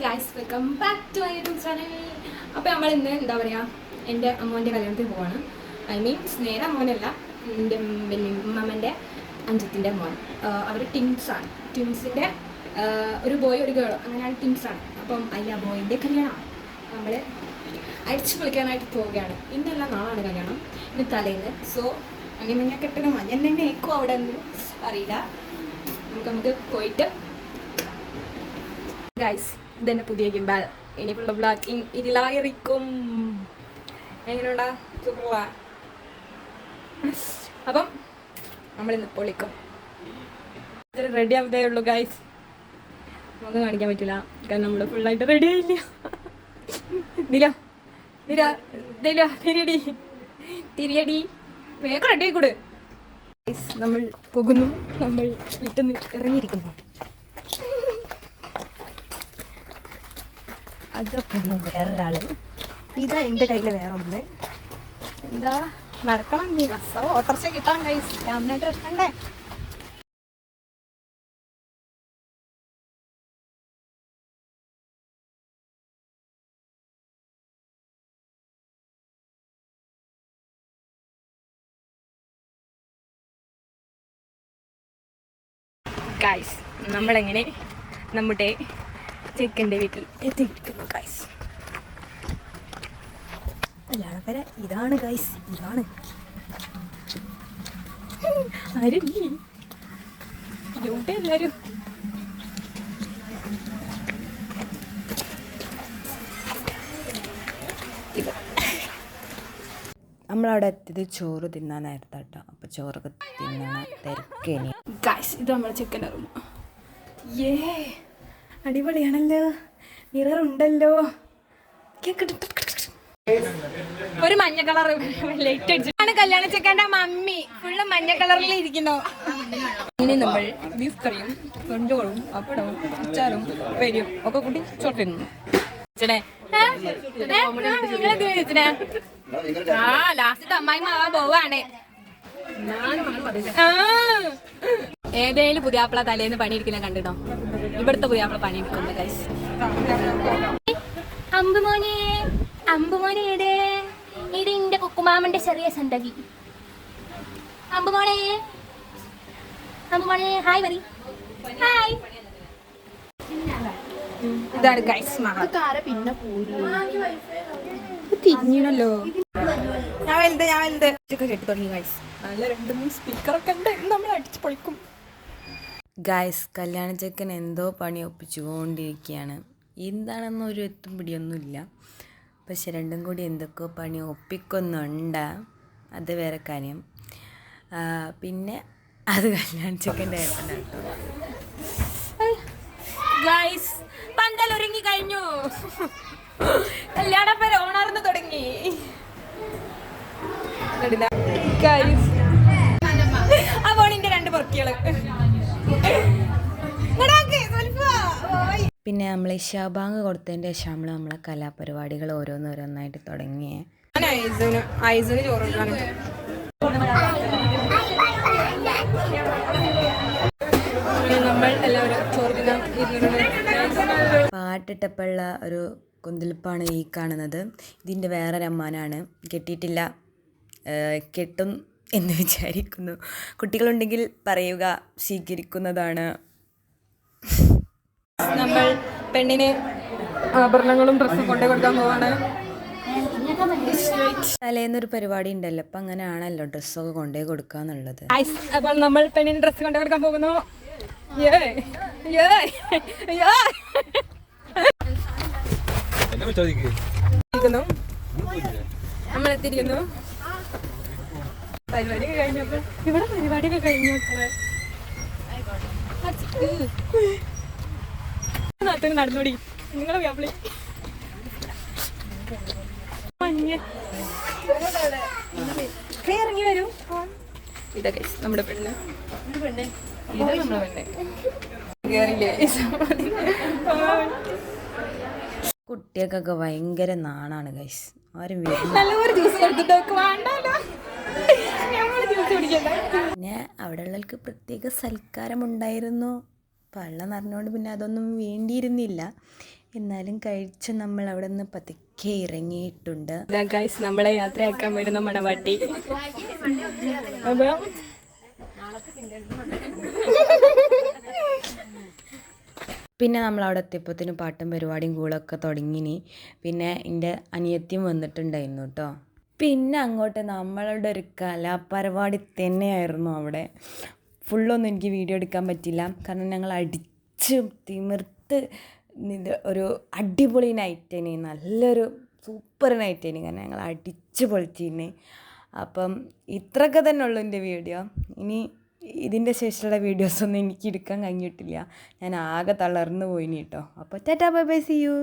Guys, welcome back to my YouTube channel. അപ്പോൾ നമ്മൾ ഇന്ന് എന്താ പറയുക, എൻ്റെ അമ്മോൻ്റെ കല്യാണത്തിൽ പോവാണ്. ഐ മീൻസ് നേരെ അമ്മോനല്ല, എൻ്റെ അമ്മമ്മൻ്റെ അഞ്ചത്തിൻ്റെ മോൻ. അവർ ട്വിൻസാണ്. ട്വിൻസിൻ്റെ ഒരു ബോയ് ഒരു ഗേൾ, അങ്ങനെയാണ് ട്വിൻസാണ്. അപ്പം അതിൽ ആ ബോയിൻ്റെ കല്യാണമാണ്. നമ്മൾ അടിച്ചു പൊളിക്കാനായിട്ട് പോവുകയാണ്. ഇന്നല്ല, നാളാണ് കല്യാണം, ഇന്ന് തലേന്ന്. സോ അങ്ങനെ ഞാൻ കെട്ടണം, എന്നെ ഏക്കും അവിടെ ഒന്നും അറിയില്ല. നമുക്ക് പോയിട്ട് ഗൈസ്, ഇതെന്നെ പുതിയ ഗിംബാൽ. ഇനിയിപ്പുള്ള ബ്ലോഗിങ് ഇതിലായിരിക്കും. എങ്ങനെയുണ്ടാ? സൂപ്പറാ. അപ്പം നമ്മളിന്ന് പൊളിക്കും. റെഡി ആവതേ ഉള്ളൂ ഗൈസ്. നമുക്ക് കാണിക്കാൻ പറ്റില്ല, കാരണം നമ്മൾ ഫുള്ളായിട്ട് റെഡി ആയില്ല. തിരിയടി വേഗം റെഡി ആയിക്കൂട്. നമ്മൾ പോകുന്നു, നമ്മൾ വീട്ടിൽ നിന്ന് ഇറങ്ങിയിരിക്കുന്നു. അതൊക്കെ വേറൊരാള്. ഇതാ എൻ്റെ കയ്യിൽ വേറെ ഒന്ന്. എന്താ നടക്കണം, നീ ബസ്സോ ഓട്ടർച്ച കിട്ടാൻ ഗൈസ്, രാമനായിട്ട് ഇറക്കണ്ടേ. ഗൈസ്, നമ്മളെങ്ങനെ നമ്മുടെ ചെക്കൻ്റെ വീട്ടിൽ എത്തിയിരിക്കുന്നു ഗൈസ്. കല്യാണപ്പര ഇതാണ് ഗൈസ്, ഇതാണ്. ആരും എല്ലാവരും നമ്മളവിടെ എത്തിയത് ചോറ് തിന്നാനായിരുന്നു കേട്ടോ. അപ്പോൾ ചോറൊക്കെ തിന്നണ തിരക്കേനി ഗൈസ്. ഇത് നമ്മുടെ ചെക്കൻ്റെ റൂം. അടിപൊളിയാണല്ലോ, മിറർ ഉണ്ടല്ലോ. ഒരു മഞ്ഞ കളർ ലൈറ്റ് അടിച്ചിട്ടാണ് കല്യാണ ചെക്കൻ്റെ മമ്മി ഫുള്ള് മഞ്ഞ കളറിൽ ഇരിക്കുന്നു. ഇനി നമ്മൾ ബീഫ് കറിയും കൊഞ്ചോളും അപ്പടവും അച്ചാറും പേരും ഒക്കെ കൂട്ടി ചോട്ടിരുന്നു. ലാസ്റ്റ് അമ്മായി മാവാൻ പോവാണ്. ഏതേലും പുതിയാപ്പിള തലേന്ന് പണിയെടുക്കുന്ന കണ്ടിട്ടോ? ഇവിടുത്തെ പുതിയാപ്പിള പണിയെടുക്കുന്നു ഗൈസ്. അമ്പുമോനെ, അമ്പുമോനെ ഏതേ ഇത് എന്റെ കുക്കുമാമന്റെ ചെറിയ സന്തതി. അമ്പുമോനെ, അമ്പുമോനെ ഹായ് പറ. ഹായ്. ഇതാണ് ഗൈസ് പിന്നെ തിരിഞ്ഞല്ലോ. ഞാൻ വലുത് ഇതൊക്കെ കേട്ടു തുടങ്ങി ഗൈസ്. നല്ല 2-3 സ്പീക്കറൊക്കെ ഉണ്ട്, നമ്മൾ അടിച്ച് പൊളിക്കും ഗൈസ്. കല്യാണ ചെക്കൻ എന്തോ പണി ഒപ്പിച്ചുകൊണ്ടിരിക്കുകയാണ്. എന്താണെന്ന് ഒരു എത്തും പിടിയൊന്നുമില്ല. പക്ഷെ രണ്ടും കൂടി എന്തൊക്കെയോ പണി ഒപ്പിക്കുന്നുണ്ട്, അത് വേറെ കാര്യം. പിന്നെ അത് കല്യാണ ചെക്കൻ്റെ ഏട്ടനാണ് ഗൈസ്. പന്തൽ ഒരുങ്ങി കഴിഞ്ഞു, കല്യാണപ്പേര് ഓണാർന്ന് തുടങ്ങി ഗൈസ്. അപ്പോൾ എന്റെ 2 പൊറക്കികള്. പിന്നെ നമ്മൾ ശാബാങ്ക് കൊടുത്തതിൻ്റെ ശേഷം നമ്മളെ കലാപരിപാടികൾ ഓരോന്നോരോന്നായിട്ട് തുടങ്ങിയേ. ഐസിന് ചോറ് കൊടുക്കാണ്. നമ്മൾ എല്ലാവരും ചോറ് പാട്ടിട്ടപ്പോഴുള്ള ഒരു കൊന്തിളിപ്പാണ് ഈ കാണുന്നത്. ഇതിൻ്റെ വേറൊരു അമ്മാനാണ്, കെട്ടിയിട്ടില്ല, കെട്ടും എന്ന് വിചാരിക്കുന്നു. കുട്ടികളുണ്ടെങ്കിൽ പറയുക, സ്വീകരിക്കുന്നതാണ്. നമ്മൾ പെണ്ണിന് ആഭരണങ്ങളും ഡ്രസ്സും കൊണ്ടു കൊടുക്കാൻ പോവാണ്. തലേന്നൊരു പരിപാടി ഉണ്ടല്ലോ, അപ്പം അങ്ങനെ ആണല്ലോ ഡ്രസ്സൊക്കെ കൊണ്ടേ കൊടുക്കാന്നുള്ളത്. അപ്പോൾ നമ്മൾ പെണ്ണിന് ഡ്രസ്സ് കൊണ്ടു കൊടുക്കാൻ പോകുന്നു. നമ്മൾ എത്തിയിരിക്കുന്നു. പരിപാടിയൊക്കെ കഴിഞ്ഞപ്പോൾ ഇവിടെ പരിപാടിയൊക്കെ കഴിഞ്ഞു. നാട്ടിൽ നടന്നോടി നിങ്ങളെ വ്യാപളി മഞ്ഞ ഇറങ്ങി വരൂ. ഇതൊക്കെ നമ്മുടെ പെണ്ണ്, ഇത് നമ്മുടെ പെണ്ണ് കേറില്ലേ. കുട്ടികൾക്കൊക്കെ ഭയങ്കര നാണാണ് ഗൈസ്. ആരും നല്ലൊരു ജ്യൂസ് കൊടുത്തിട്ടൊക്കെ വേണ്ടല്ലോ. പിന്നെ അവിടെ ഉള്ളവർക്ക് പ്രത്യേക സൽക്കാരമുണ്ടായിരുന്നു. പള്ള നിറഞ്ഞുകൊണ്ട് പിന്നെ അതൊന്നും വേണ്ടിയിരുന്നില്ല. എന്നാലും കഴിച്ച് നമ്മൾ അവിടെ നിന്ന് പതുക്കെ ഇറങ്ങിയിട്ടുണ്ട്. ഗൈസ് നമ്മളെ യാത്രയാക്കാൻ വരുന്ന മണവാട്ടി. അപ്പം പിന്നെ നമ്മൾ അവിടെ എത്തിയപ്പോഴത്തേനും പാട്ടും പരിപാടിയും കൂളൊക്കെ തുടങ്ങിനി. പിന്നെ എൻ്റെ അനിയത്തിയും വന്നിട്ടുണ്ടായിരുന്നു കേട്ടോ. പിന്നെ അങ്ങോട്ട് നമ്മളുടെ ഒരു കലാപരിപാടി തന്നെയായിരുന്നു അവിടെ. ഫുള്ളൊന്നും എനിക്ക് വീഡിയോ എടുക്കാൻ പറ്റില്ല, കാരണം ഞങ്ങൾ അടിച്ച് തിമിർത്ത് ഒരു അടിപൊളി നൈറ്റേനി, നല്ലൊരു സൂപ്പർ നൈറ്റേനി, കാരണം ഞങ്ങൾ അടിച്ച് പൊളിച്ചിരുന്നേ. അപ്പം ഇത്രയൊക്കെ തന്നെ ഉള്ളൂ എൻ്റെ വീഡിയോ. ഇനി ഇതിൻ്റെ ശേഷമുള്ള വീഡിയോസൊന്നും എനിക്ക് എടുക്കാൻ കഴിഞ്ഞിട്ടില്ല, ഞാൻ ആകെ തളർന്നു പോയിനി കേട്ടോ. അപ്പോൾ tata bye bye, see U.